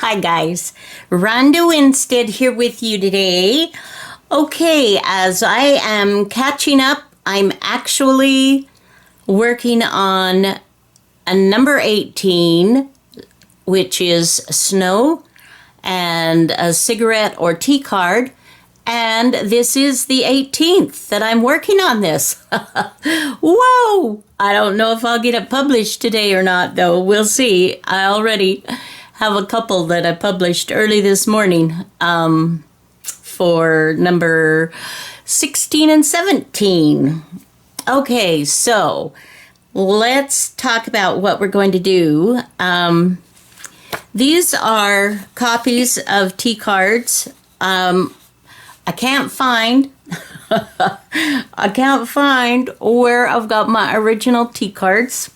Hi guys, Ronda Winstead here with you today. Okay, as I am catching up, I'm actually working on a number 18, which is snow and a cigarette or tea card. And this is the 18th that I'm working on this. Whoa! I don't know if I'll get it published today or not, though. We'll see. I already have a couple that I published early this morning for number 16 and 17. Okay, so let's talk about what we're going to do. These are copies of tea cards. I can't find where I've got my original tea cards.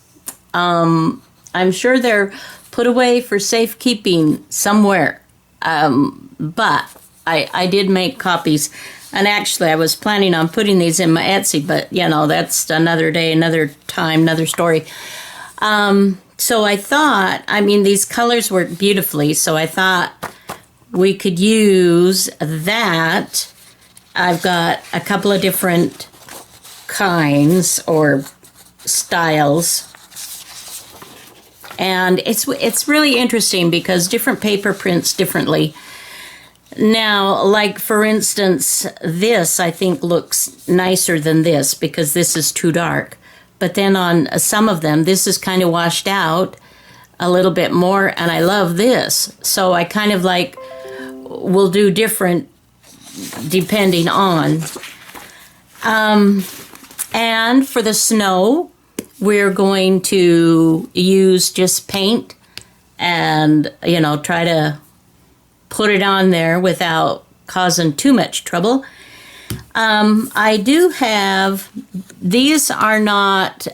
I'm sure they're put away for safekeeping somewhere. But I did make copies. And actually, I was planning on putting these in my Etsy, but, you know, that's another day, another time, another story. So I thought, I mean, these colors work beautifully, so I thought we could use that. I've got a couple of different kinds or styles. And it's really interesting because different paper prints differently. Now, like for instance, this I think looks nicer than this because this is too dark. But then on some of them, this is kind of washed out a little bit more, and I love this. So I kind of like will do different depending on. And for the snow, we're going to use just paint and, you know, try to put it on there without causing too much trouble. I do have, these are not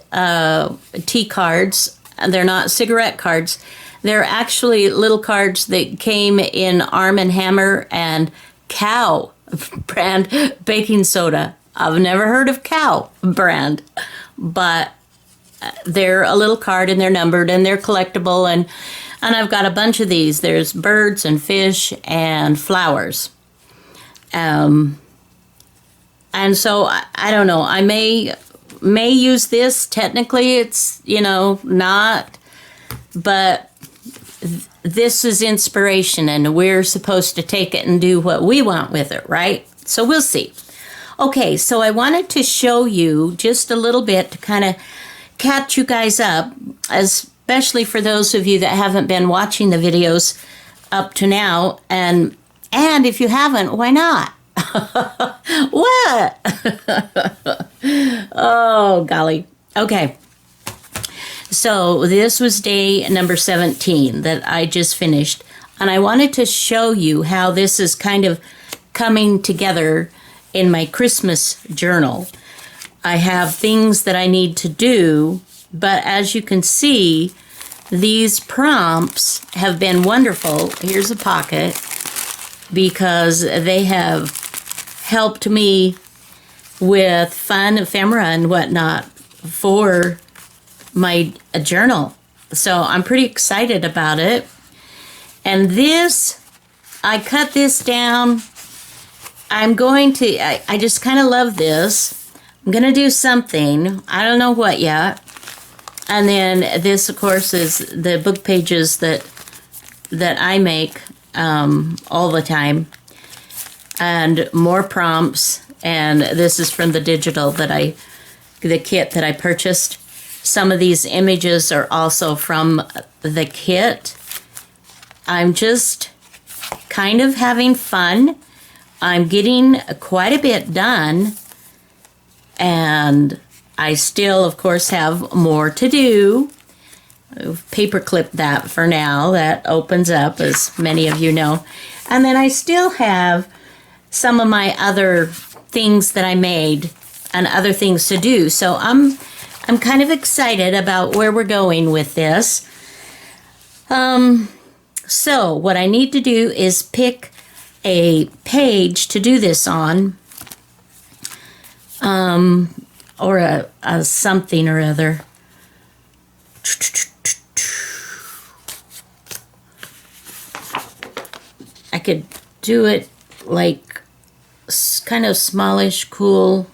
tea cards. They're not cigarette cards. They're actually little cards that came in Arm & Hammer and Cow brand baking soda. I've never heard of Cow brand, but they're a little card and they're numbered and they're collectible. And I've got a bunch of these. There's birds and fish and flowers. And so I don't know. I may use this. Technically, it's, you know, not, but this is inspiration and we're supposed to take it and do what we want with it, right? So we'll see. Okay, so I wanted to show you just a little bit to kind of catch you guys up, especially for those of you that haven't been watching the videos up to now. And if you haven't, why not? What? Oh, golly. Okay. So this was day number 17 that I just finished. And I wanted to show you how this is kind of coming together in my Christmas journal. I have things that I need to do, but as you can see, these prompts have been wonderful. Here's a pocket, because they have helped me with fun ephemera and whatnot for my journal. So I'm pretty excited about it. And this, I cut this down. I'm going to, I just kind of love this. I'm going to do something. I don't know what yet. And then this, of course, is the book pages that I make all the time. And more prompts. And this is from the digital the kit that I purchased. Some of these images are also from the kit. I'm just kind of having fun. I'm getting quite a bit done. And I still, of course, have more to do. I've paperclipped that for now. That opens up, as many of you know. And then I still have some of my other things that I made and other things to do. So I'm kind of excited about where we're going with this. So what I need to do is pick a page to do this on, or a something or other. I could do it like kind of smallish, cool.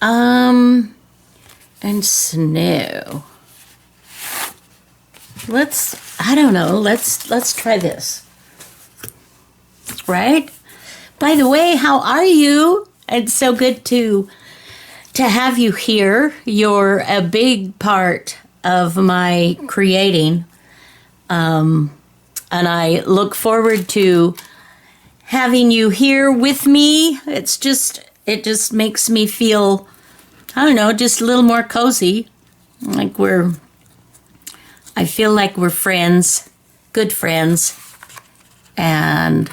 And snow. I don't know, let's try this. Right? By the way, how are you? It's so good to have you here. You're a big part of my creating. And I look forward to having you here with me. It just makes me feel, I don't know, just a little more cozy. I feel like we're friends, good friends. And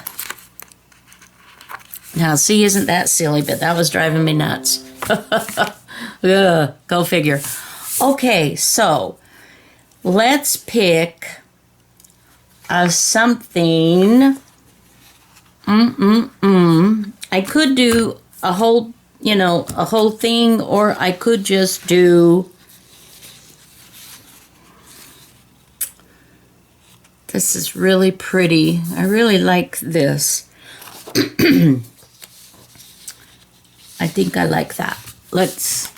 now, see, isn't that silly? But that was driving me nuts. Ugh, go figure. Okay, so let's pick something. I could do a whole thing, or I could just do. This is really pretty. I really like this. I think I like that. Let's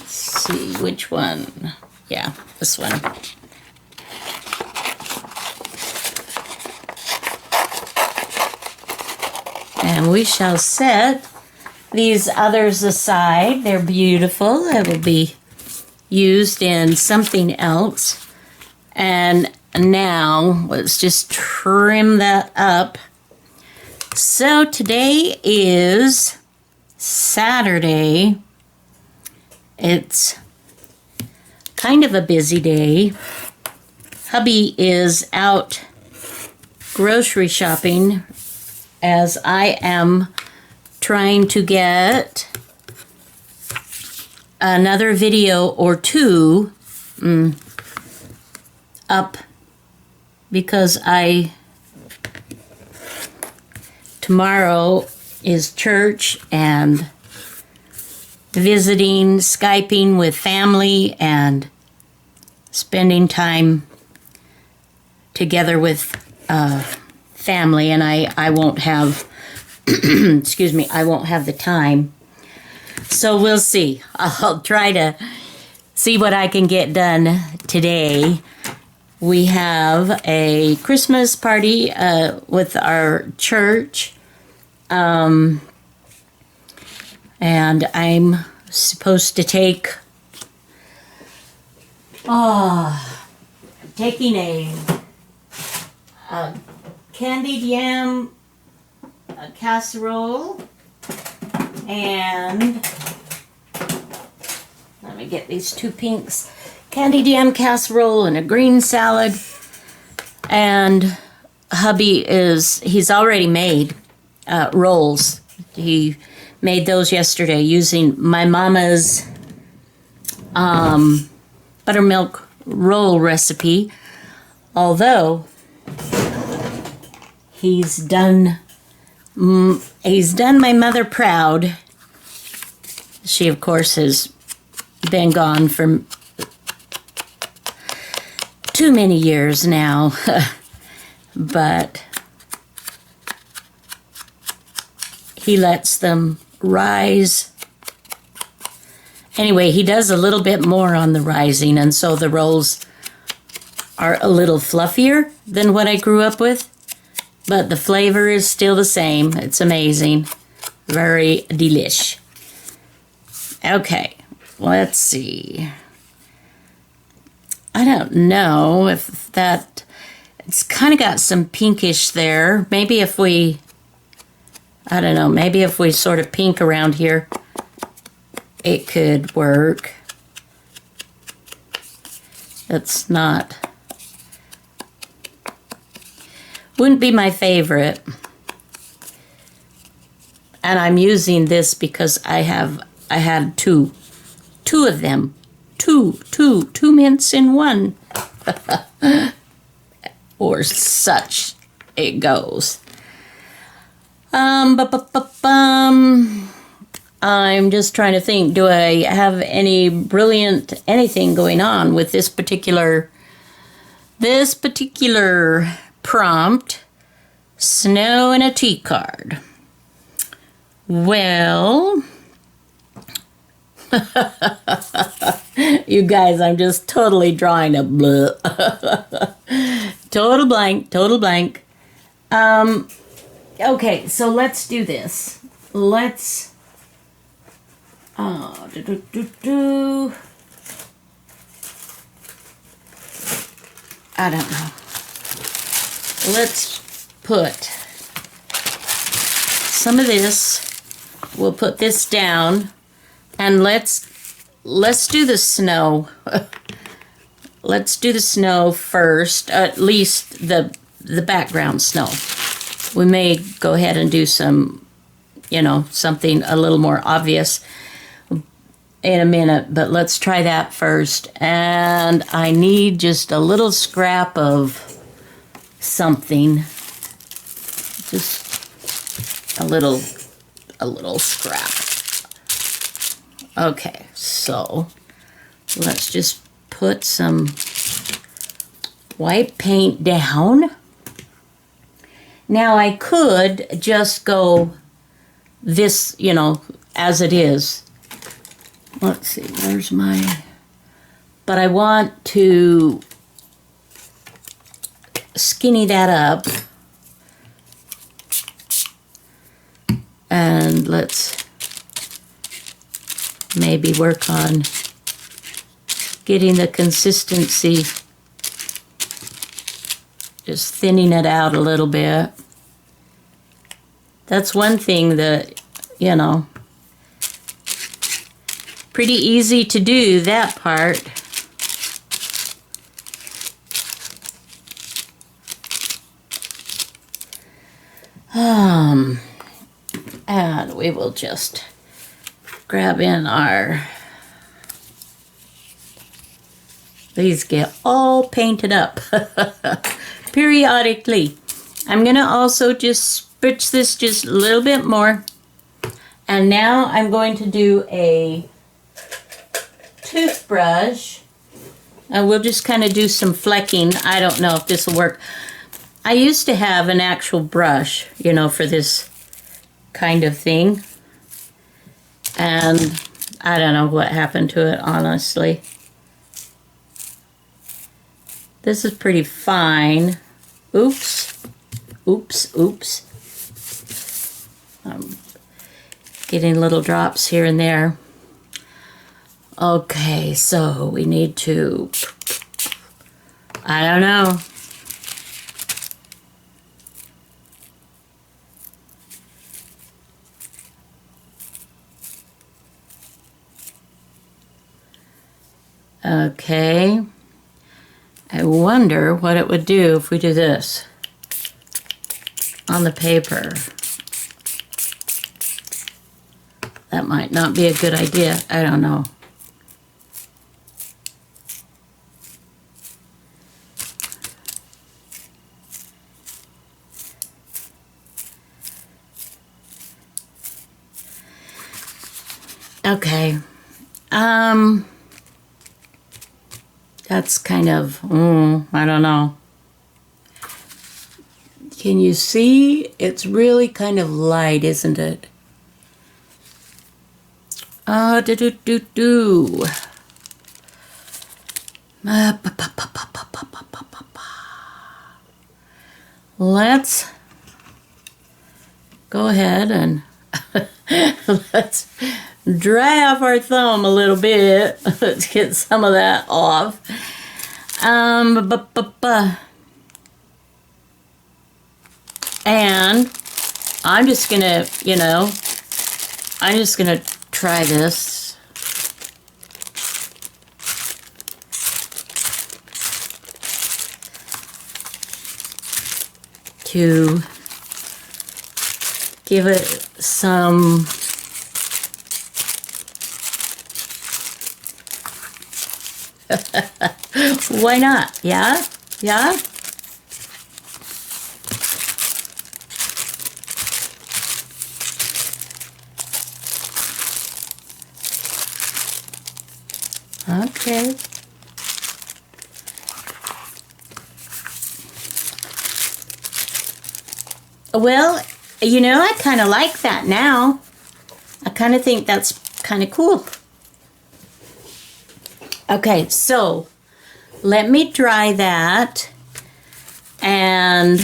see which one. Yeah, this one. And we shall set these others aside. They're beautiful. They will be used in something else. And now let's just trim that up. So today is Saturday. It's kind of a busy day. Hubby is out grocery shopping as I am trying to get another video or two up because tomorrow is church and visiting, Skyping with family and spending time together with family, and I won't have excuse me, I won't have the time. So we'll see. I'll try to see what I can get done today. We have a Christmas party with our church. And I'm supposed to taking a candied yam casserole, and let me get these two pinks. Candied yam casserole and a green salad. And hubby he's already made rolls. He made those yesterday using my mama's buttermilk roll recipe. Although he's done my mother proud. She, of course, has been gone for too many years now. But he lets them rise. Anyway, he does a little bit more on the rising, and so the rolls are a little fluffier than what I grew up with. But the flavor is still the same. It's amazing. Very delish. Okay, let's see. I don't know if that... It's kind of got some pinkish there. Maybe if we... I don't know. Maybe if we sort of pink around here, it could work. It's not... Wouldn't be my favorite. And I'm using this because I had two of them. Two mints in one. Or such it goes. I'm just trying to think, do I have any brilliant anything going on with this particular This particular prompt, snow in a tea card. Well, you guys, I'm just totally drawing a bleh. Total blank, total blank. Okay, so let's do this. Let's, I don't know. Let's put some of this. We'll put this down, and let's do the snow. Let's do the snow first, at least the background snow. We may go ahead and do some, something a little more obvious in a minute, but let's try that first. And I need just a little scrap of something. Just a little scrap. Okay, so let's just put some white paint down. Now I could just go this, as it is. Let's see, where's my... But I want to skinny that up. And let's maybe work on getting the consistency, just thinning it out a little bit. That's one thing that, pretty easy to do, that part. And we will just grab in our, these get all painted up periodically. I'm going to also just spritz this just a little bit more. And now I'm going to do a toothbrush. And we'll just kind of do some flecking. I don't know if this will work. I used to have an actual brush, for this kind of thing. And I don't know what happened to it, honestly. This is pretty fine. Oops. Oops, oops. I'm getting little drops here and there. Okay, so we need to, I don't know. Okay, I wonder what it would do if we do this on the paper. That might not be a good idea. I don't know. Okay. That's kind of, I don't know. Can you see? It's really kind of light, isn't it? Let's go ahead and let's dry off our thumb a little bit. Let's get some of that off. And I'm just gonna, I'm just gonna try this. To give it some why not? Yeah? Yeah? Okay. Well, you know, I kind of like that now. I kind of think that's kind of cool. Okay, so let me dry that and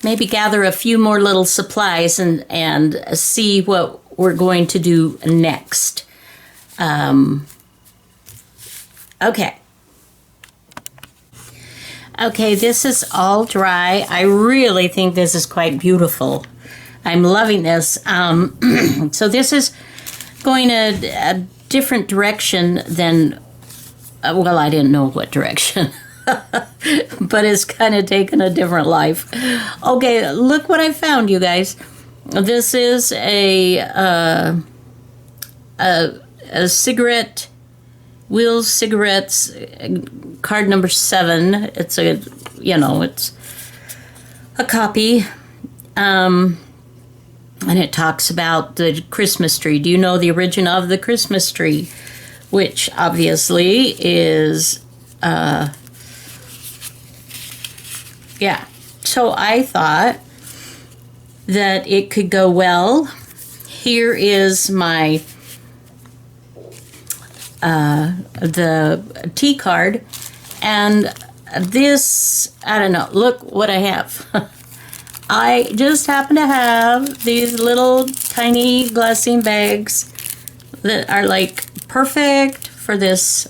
maybe gather a few more little supplies and see what we're going to do next. Okay. Okay, this is all dry. I really think this is quite beautiful. I'm loving this. So this is going a different direction than, well, I didn't know what direction, but it's kind of taken a different life. Okay, look what I found, you guys. This is a cigarette, Will's Cigarettes, card number 7. It's a, you know, it's a copy. And it talks about the Christmas tree. Do you know the origin of the Christmas tree? Which obviously is, yeah. So I thought that it could go well. Here is my, the tea card. And this, I don't know, look what I have. I just happen to have these little tiny glassine bags that are like perfect for this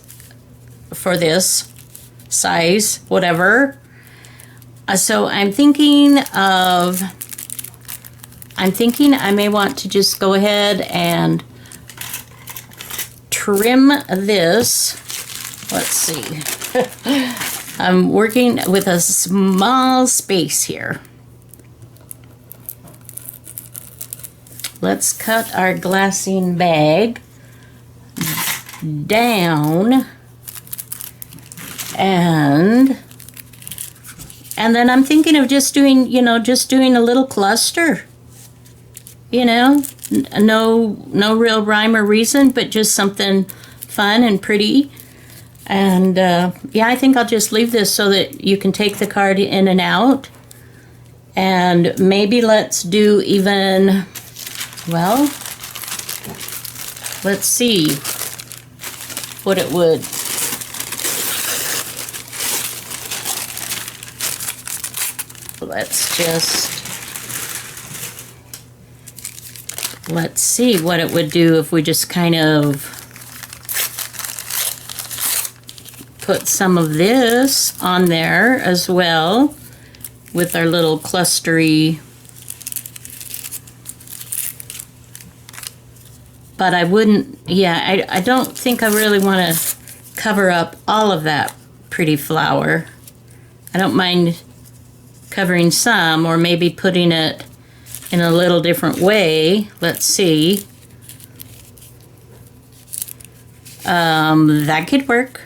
size, whatever. So I'm thinking I may want to just go ahead and trim this. Let's see. I'm working with a small space here. Let's cut our glassine bag down, and then I'm thinking of just doing, you know, just doing a little cluster, you know, no real rhyme or reason, but just something fun and pretty. And yeah, I think I'll just leave this so that you can take the card in and out. And maybe let's do even, well, let's see what it would. Let's see what it would do if we just kind of put some of this on there as well with our little clustery. But I wouldn't, yeah, I don't think I really want to cover up all of that pretty flower. I don't mind covering some, or maybe putting it in a little different way. Let's see. That could work.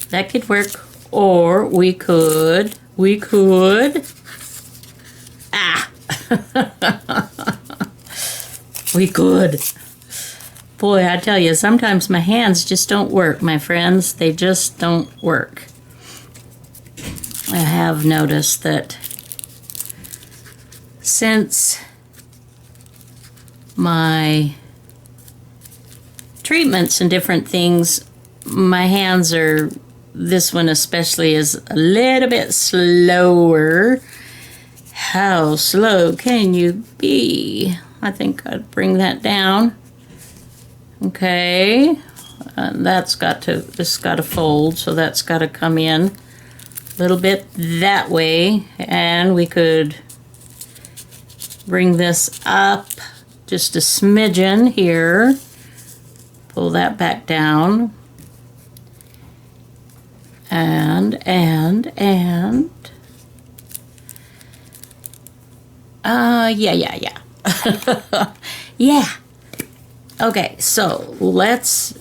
That could work. Or we could, we could. Boy, I tell you, sometimes my hands just don't work, my friends. They just don't work. I have noticed that since my treatments and different things, my hands are, this one especially, is a little bit slower. How slow can you be? I think I'd bring that down. Okay, this got to fold, so that's got to come in a little bit that way, and we could bring this up just a smidgen here. Pull that back down, and yeah. Yeah. Okay, so let's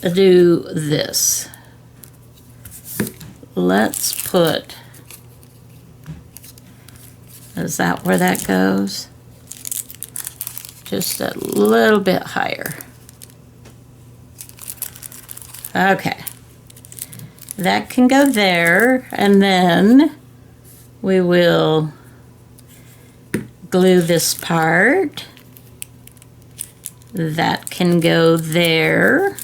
do this. Let's put, is that where that goes? Just a little bit higher. Okay. That can go there, and then we will glue this part. That can go there.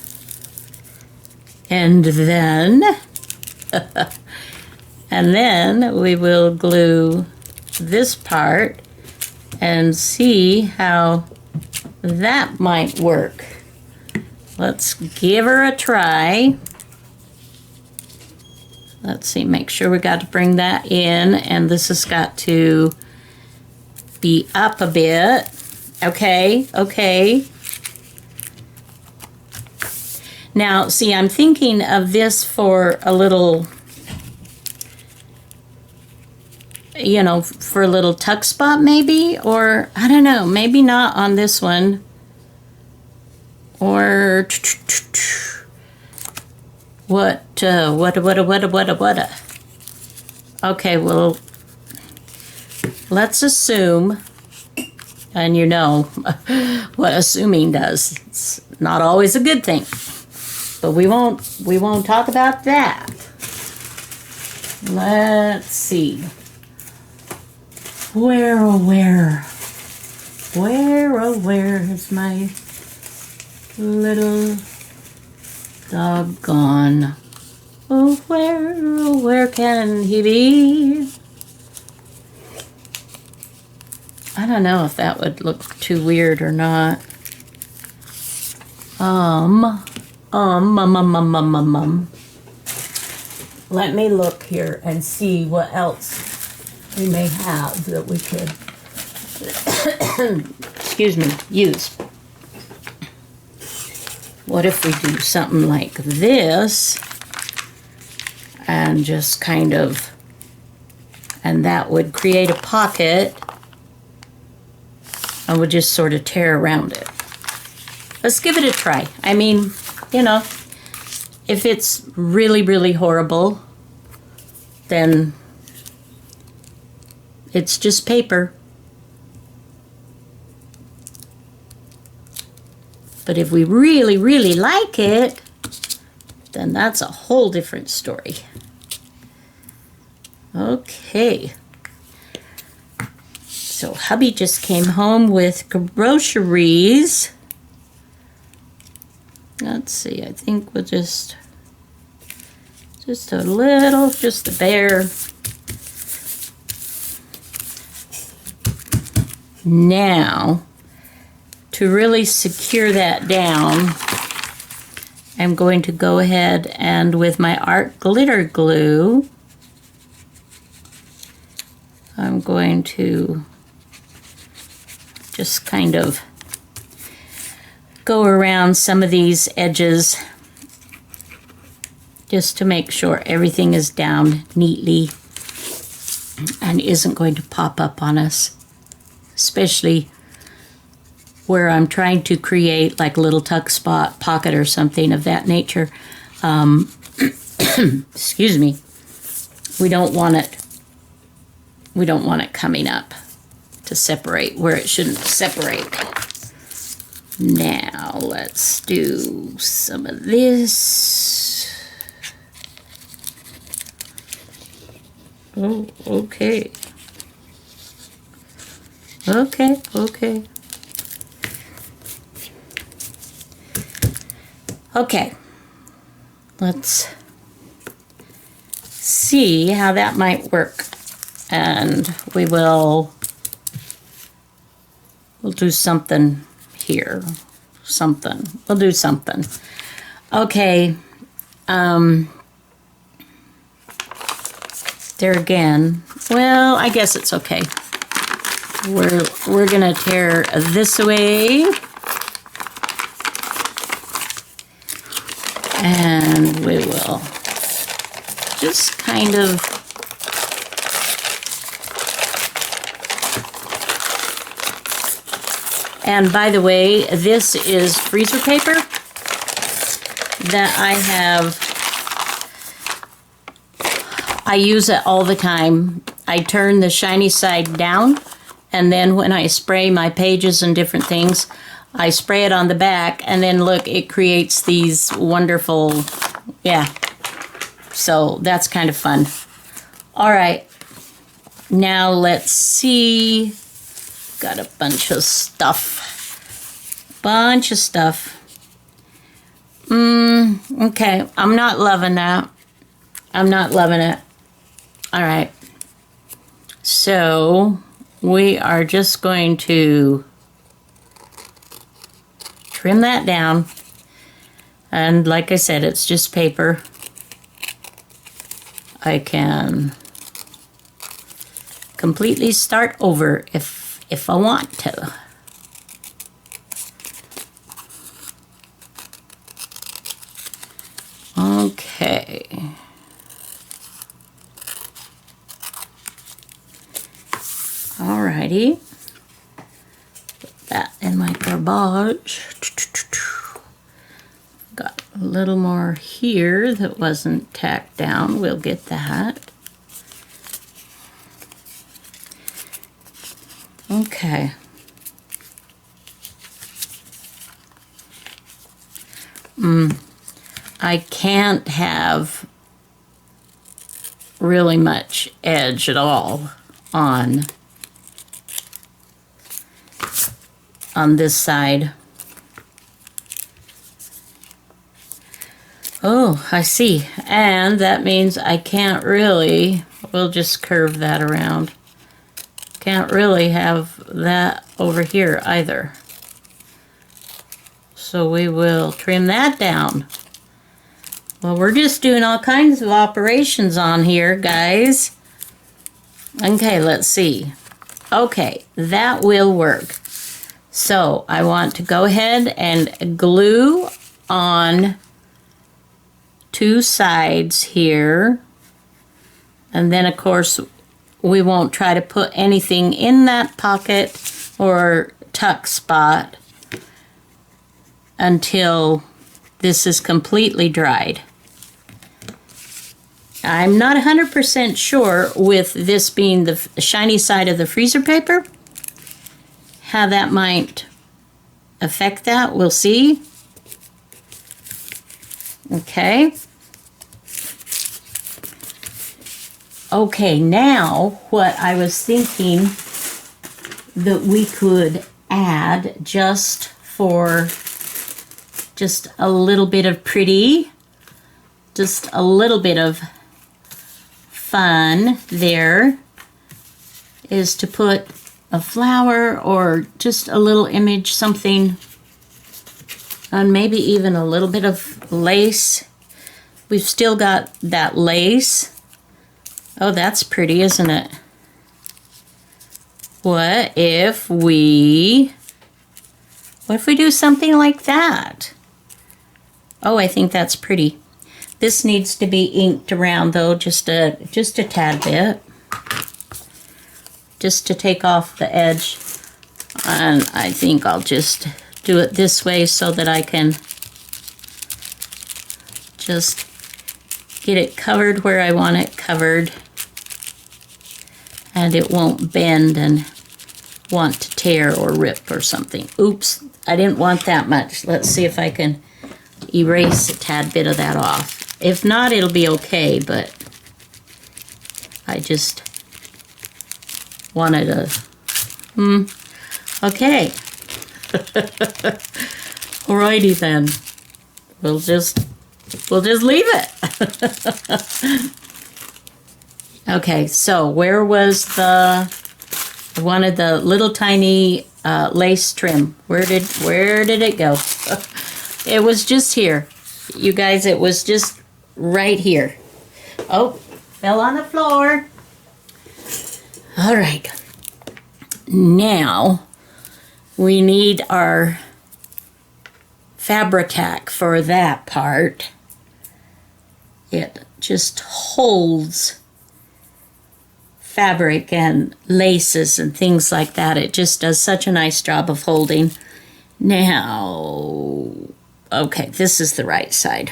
And then, and then we will glue this part and see how that might work. Let's give her a try. Let's see, make sure we got to bring that in, and this has got to be up a bit. Okay, okay. Now, see, I'm thinking of this for a little, you know, for a little tuck spot maybe, or I don't know, maybe not on this one. Or what? Okay, well, let's assume, and you know what assuming does. It's not always a good thing. But we won't talk about that. Let's see. Where is my little doggone? Oh, where can he be? I don't know if that would look too weird or not. Let me look here and see what else we may have that we could, excuse me, use. What if we do something like this and just kind of, and that would create a pocket and we'll just sort of tear around it. Let's give it a try. I mean, you know, if it's really, really horrible, then it's just paper. But if we really, really like it, then that's a whole different story. Okay. So hubby just came home with groceries. Let's see, I think we'll just a little, just a bare. Now, to really secure that down, I'm going to go ahead and with my art glitter glue, I'm going to just kind of go around some of these edges just to make sure everything is down neatly and isn't going to pop up on us, especially where I'm trying to create like a little tuck spot pocket or something of that nature. Excuse me. We don't want it coming up to separate where it shouldn't separate. Now let's do some of this. Oh, okay. Okay. Okay. Let's see how that might work. And we'll do something here. We'll do something. Okay. There again. Well, I guess it's okay. We're gonna tear this away. And we will just kind of and by the way, this is freezer paper that I use it all the time. I turn the shiny side down, and then when I spray my pages and different things, I spray it on the back, and then look, it creates these wonderful, yeah. So that's kind of fun. All right, now let's see got a bunch of stuff. Bunch of stuff. Okay, I'm not loving that. I'm not loving it. All right. So we are just going to trim that down. And like I said, it's just paper. I can completely start over if I want to. Okay. Alrighty. Put that in my garbage. Got a little more here that wasn't tacked down. We'll get that. Okay. I can't have really much edge at all on this side. Oh, I see. And that means I can't really, we'll just curve that around. Can't really have that over here either. So we will trim that down. Well, we're just doing all kinds of operations on here, guys. Okay, let's see. Okay, that will work. So I want to go ahead and glue on 2 sides here. And then, of course, we won't try to put anything in that pocket or tuck spot until this is completely dried. I'm not 100% sure with this being the shiny side of the freezer paper, how that might affect that. We'll see. Okay. Okay, now what I was thinking that we could add just for just a little bit of pretty, just a little bit of fun there, is to put a flower or just a little image, something, and maybe even a little bit of lace. We've still got that lace. Oh, that's pretty, isn't it? What if we do something like that? Oh, I think that's pretty. This needs to be inked around though, just a tad bit. Just to take off the edge. And I think I'll just do it this way so that I can just get it covered where I want it covered. And it won't bend and want to tear or rip or something. Oops, I didn't want that much. Let's see if I can erase a tad bit of that off. If not, it'll be okay, but I just wanted to, okay. Alrighty then. We'll just leave it. Okay, so where was I wanted the little tiny lace trim. Where did it go? It was just here. You guys, it was just right here. Oh, fell on the floor. All right. Now we need our Fabri-Tac for that part. It just holds fabric and laces and things like that. It just does such a nice job of holding. Now, okay, this is the right side.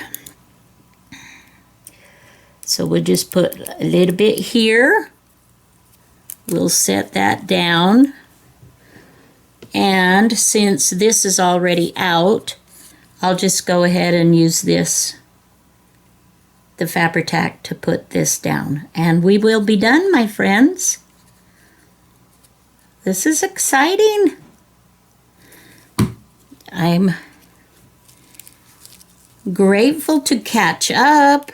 So we'll just put a little bit here. We'll set that down. And since this is already out, I'll just go ahead and use this, the Fabri-Tac, to put this down. And we will be done, my friends. This is exciting. I'm grateful to catch up.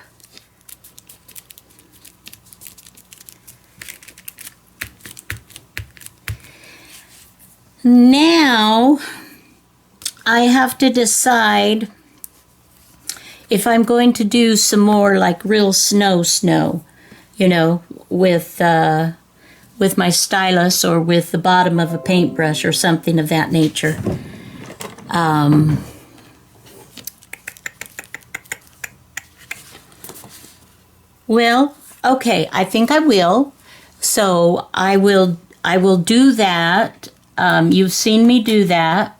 Now, I have to decide if I'm going to do some more like real snow, you know, with my stylus or with the bottom of a paintbrush or something of that nature. Well, okay, I think I will. So I will do that. You've seen me do that.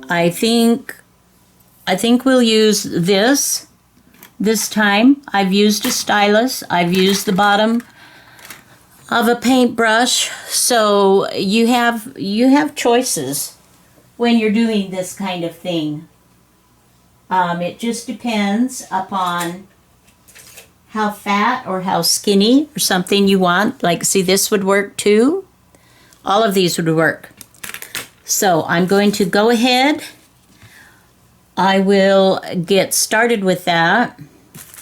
I think we'll use this time. I've used a stylus. I've used the bottom of a paintbrush. So you have choices when you're doing this kind of thing. It just depends upon how fat or how skinny or something you want. Like, see, this would work too. All of these would work. So I'm going to go ahead. I will get started with that,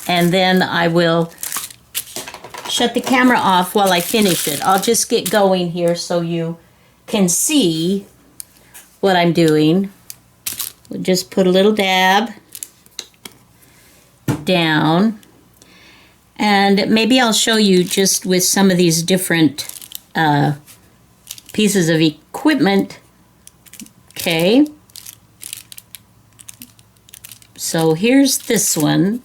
and then I will shut the camera off while I finish it. I'll just get going here so you can see what I'm doing. We'll just put a little dab down, and maybe I'll show you just with some of these different pieces of equipment. Okay. So here's this one.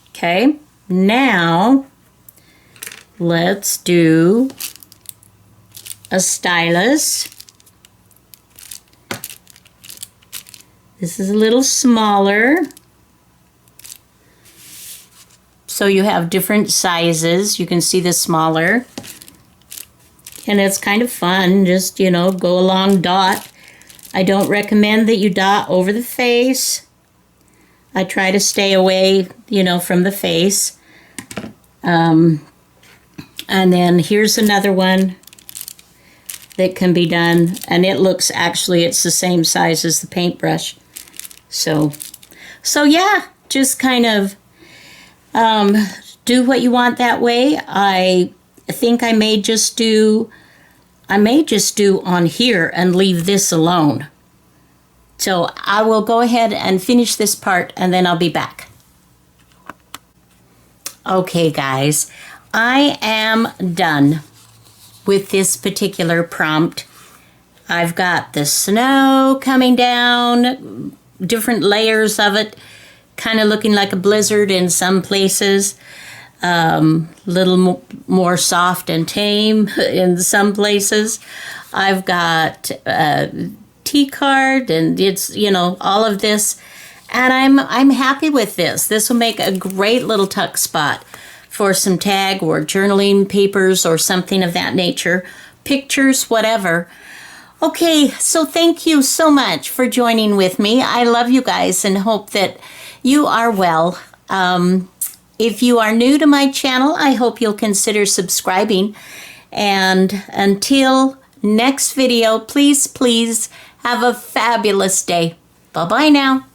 Okay, now let's do a stylus. This is a little smaller. So you have different sizes. You can see the smaller. And it's kind of fun, just, you know, go along, dot. I don't recommend that you dot over the face. I try to stay away, you know, from the face. And then here's another one that can be done. And it looks, actually, it's the same size as the paintbrush. So yeah, just kind of do what you want that way. I think I may just do on here and leave this alone. So I will go ahead and finish this part, and then I'll be back. Okay, guys, I am done with this particular prompt. I've got the snow coming down, different layers of it, kind of looking like a blizzard in some places, little more soft and tame in some places. I've got T-card, and it's, you know, all of this, and I'm happy with this. This will make a great little tuck spot for some tag or journaling papers or something of that nature, pictures, whatever. Okay, so thank you so much for joining with me. I love you guys and hope that you are well. If you are new to my channel, I hope you'll consider subscribing. And until next video, please have a fabulous day. Bye-bye now.